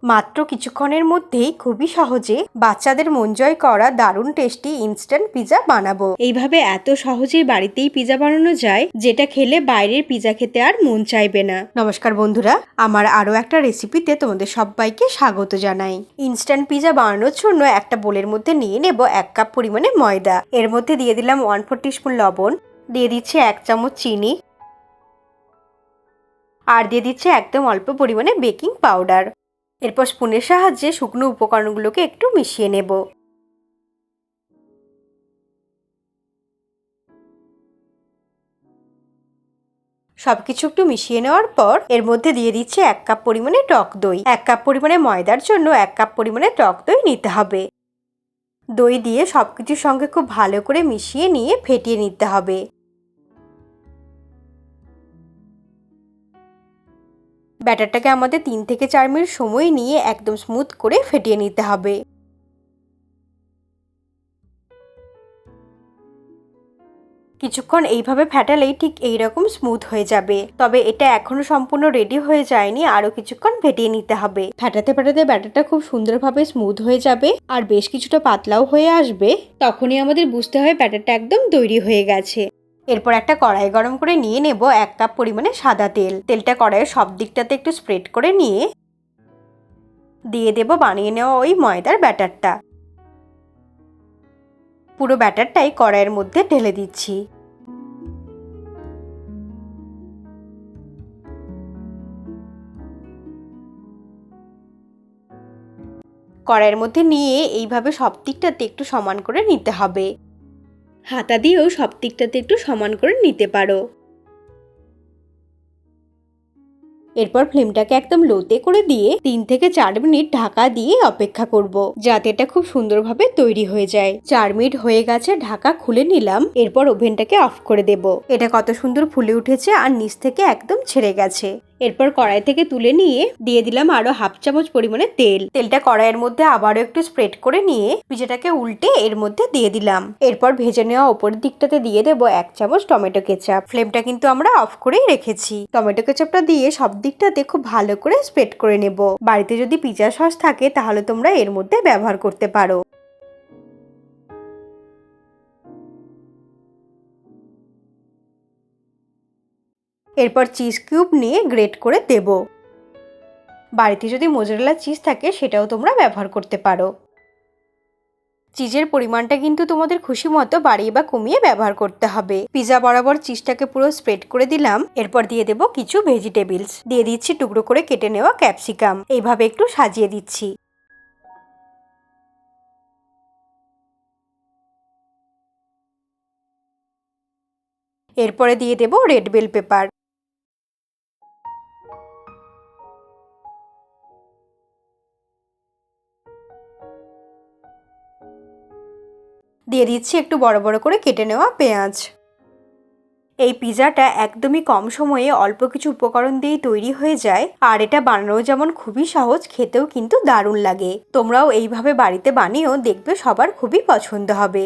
মাত্র কিছুক্ষণের মধ্যেই খুবই সহজে বাচ্চাদের মন জয় করা দারুণ টেস্টি ইনস্ট্যান্ট পিৎজা বানাবো। এইভাবে এত সহজেই বাড়িতেই পিৎজা বানানো যায়, যেটা খেলে বাইরের পিৎজা খেতে আর মন চাইবে না। নমস্কার বন্ধুরা, আমার আরো একটা রেসিপিতে তোমাদের সবাইকে স্বাগত জানাই। ইনস্ট্যান্ট পিৎজা বানানোর জন্য একটা বোলের মধ্যে নিয়ে নেব 1 কাপ পরিমাণে ময়দা। এর মধ্যে দিয়ে দিলাম 1/4 টিস্পুন লবণ, দিয়ে দিচ্ছি 1 চামচ চিনি, আর দিয়ে দিচ্ছি একদম অল্প পরিমাণে বেকিং পাউডার। এরপর স্পুনের সাহায্যে শুকনো উপকরণগুলোকে একটু মিশিয়ে নেব। সবকিছু একটু মিশিয়ে নেওয়ার পর এর মধ্যে দিয়ে দিচ্ছি 1 কাপ পরিমাণে টক দই। 1 কাপ পরিমাণে ময়দার জন্য 1 কাপ পরিমাণে টক দই নিতে হবে। দই দিয়ে সবকিছুর সঙ্গে খুব ভালো করে মিশিয়ে নিয়ে ফেটিয়ে নিতে হবে। ব্যাটারটাকে আমাদের 3 থেকে 4 মিনিট সময় নিয়ে একদম স্মুথ করে ফেটিয়ে নিতে হবে। কিছুক্ষণ এইভাবে ফেটালেই ঠিক এইরকম স্মুথ হয়ে যাবে। তবে এটা এখনো সম্পূর্ণ রেডি হয়ে যায়নি, আরো কিছুক্ষণ ফেটিয়ে নিতে হবে। ফেটাতে ফেটাতে ব্যাটারটা খুব সুন্দরভাবে স্মুথ হয়ে যাবে আর বেশ কিছুটা পাতলাও হয়ে আসবে। তখনই আমাদের বুঝতে হবে ব্যাটারটা একদম তৈরি হয়ে গেছে। এরপর একটা কড়াই গরম করে নিয়ে নেব 1 কাপ পরিমাণে সাদা তেল। তেলটা কড়াইয়ের সব দিকটাতে একটু স্প্রেড করে নিয়ে দিয়ে দেব বানিয়ে নেওয়া ওই ময়দার ব্যাটারটা। পুরো ব্যাটারটাই কড়াইয়ের মধ্যে ঢেলে দিচ্ছি। কড়াইয়ের মধ্যে নিয়ে এইভাবে সব দিকটাতে একটু সমান করে নিতে হবে। হাতা দিয়েও সব দিকটাতে একটু সমান করে নিতে পারো। এরপর ফ্লেমটাকে একদম লোতে করে দিয়ে 3 থেকে 4 মিনিট ঢাকা দিয়ে অপেক্ষা করব, যাতে এটা খুব সুন্দরভাবে তৈরি হয়ে যায়। 4 মিনিট হয়ে গেছে, ঢাকা খুলে নিলাম। এরপর ওভেনটাকে অফ করে দেব। এটা কত সুন্দর ফুলে উঠেছে আর নিচ থেকে একদম ছেড়ে গেছে। এরপর কড়াই থেকে তুলে নিয়ে দিয়ে দিলাম আরো 1/2 চামচ পরিমাণে তেল। তেলটা কড়াইয়ের মধ্যে আবারও একটু স্প্রেড করে নিয়ে পিজাটাকে উল্টে এর মধ্যে দিয়ে দিলাম। এরপর ভেজে নেওয়া উপরের দিকটাতে দিয়ে দেবো 1 চামচ টমেটো কেচাপ। ফ্লেমটা কিন্তু আমরা অফ করেই রেখেছি। টমেটো কেচাপটা দিয়ে সব দিকটাতে খুব ভালো করে স্প্রেড করে নেব। বাড়িতে যদি পিজা সস থাকে তাহলে তোমরা এর মধ্যে ব্যবহার করতে পারো। এরপর চিজ কিউব নিয়ে গ্রেট করে দেব। বাড়িতে যদি মোজারেলা চিজ থাকে সেটাও তোমরা ব্যবহার করতে পারো। চিজের পরিমাণটা কিন্তু তোমাদের খুশি মতো বাড়িয়ে বা কমিয়ে ব্যবহার করতে হবে। পিজা বরাবর চিজটাকে পুরো স্প্রেড করে দিলাম। এরপর দিয়ে দেব কিছু ভেজিটেবলস। দিয়ে দিচ্ছি টুকরো করে কেটে নেওয়া ক্যাপসিকাম। এইভাবে একটু সাজিয়ে দিচ্ছি। এরপরে দিয়ে দেব রেড বেল পেপার। দিয়ে দিচ্ছি একটু বড় বড় করে কেটে নেওয়া পেঁয়াজ। এই পিজাটা একদমই কম সময়ে অল্প কিছু উপকরণ দিয়েই তৈরি হয়ে যায়, আর এটা বানানো যেমন খুবই সহজ, খেতেও কিন্তু দারুণ লাগে। তোমরাও এইভাবে বাড়িতে বানিয়েও দেখবে সবার খুবই পছন্দ হবে।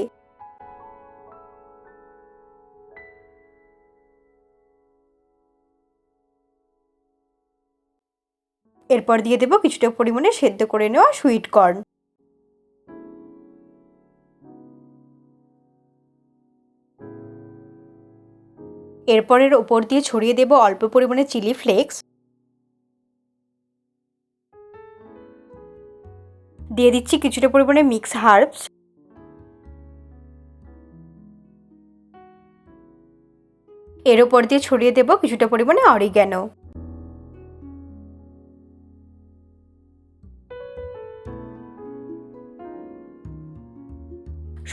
এরপর দিয়ে দেব কিছুটা পরিমাণে সেদ্ধ করে নেওয়া সুইট কর্ন। এরপরের ওপর দিয়ে ছড়িয়ে দেব অল্প পরিমাণে চিলি ফ্লেক্স। দিয়ে দিচ্ছি কিছুটা পরিমাণে মিক্স হার্বস। এর ওপর দিয়ে ছড়িয়ে দেব কিছুটা পরিমাণে অরিগ্যানো।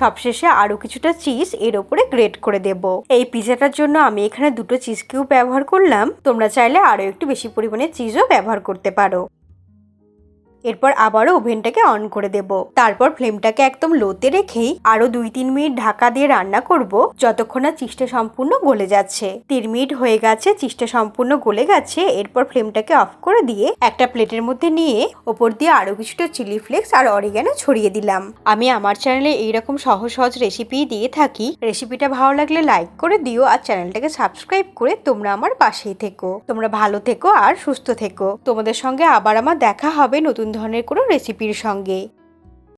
সবশেষে আরো কিছুটা চিজ এর উপরে গ্রেট করে দেব। এই পিজাটার জন্য আমি এখানে 2টো চিজ কিউব ব্যবহার করলাম। তোমরা চাইলে আরো একটু বেশি পরিমাণে চিজও ব্যবহার করতে পারো। এরপর আবারও ওভেনটাকে অন করে দেব। তারপর ফ্লেমটাকে একদম লোতে রেখেই আরো 2-3 মিনিট ঢাকা দিয়ে রান্না করব, যতক্ষণ না চিজটা সম্পূর্ণ গলে যাচ্ছে। 3 মিনিট হয়ে গেছে, চিজটা সম্পূর্ণ গলে গেছে। এরপর ফ্লেমটাকে অফ করে দিয়ে একটা প্লেটের মধ্যে নিয়ে ওপর দিয়ে আরো কিছুটা চিলি ফ্লেক্স আর অরিগ্যানো ছড়িয়ে দিলাম। আমি আমার চ্যানেলে এইরকম সহজ সহজ রেসিপি দিয়ে থাকি। রেসিপিটা ভালো লাগলে লাইক করে দিও আর চ্যানেলটাকে সাবস্ক্রাইব করে তোমরা আমার পাশেই থেকো। তোমরা ভালো থেকো আর সুস্থ থেকো। তোমাদের সঙ্গে আবার আমার দেখা হবে নতুন ধরনের কোনো রেসিপির সঙ্গে।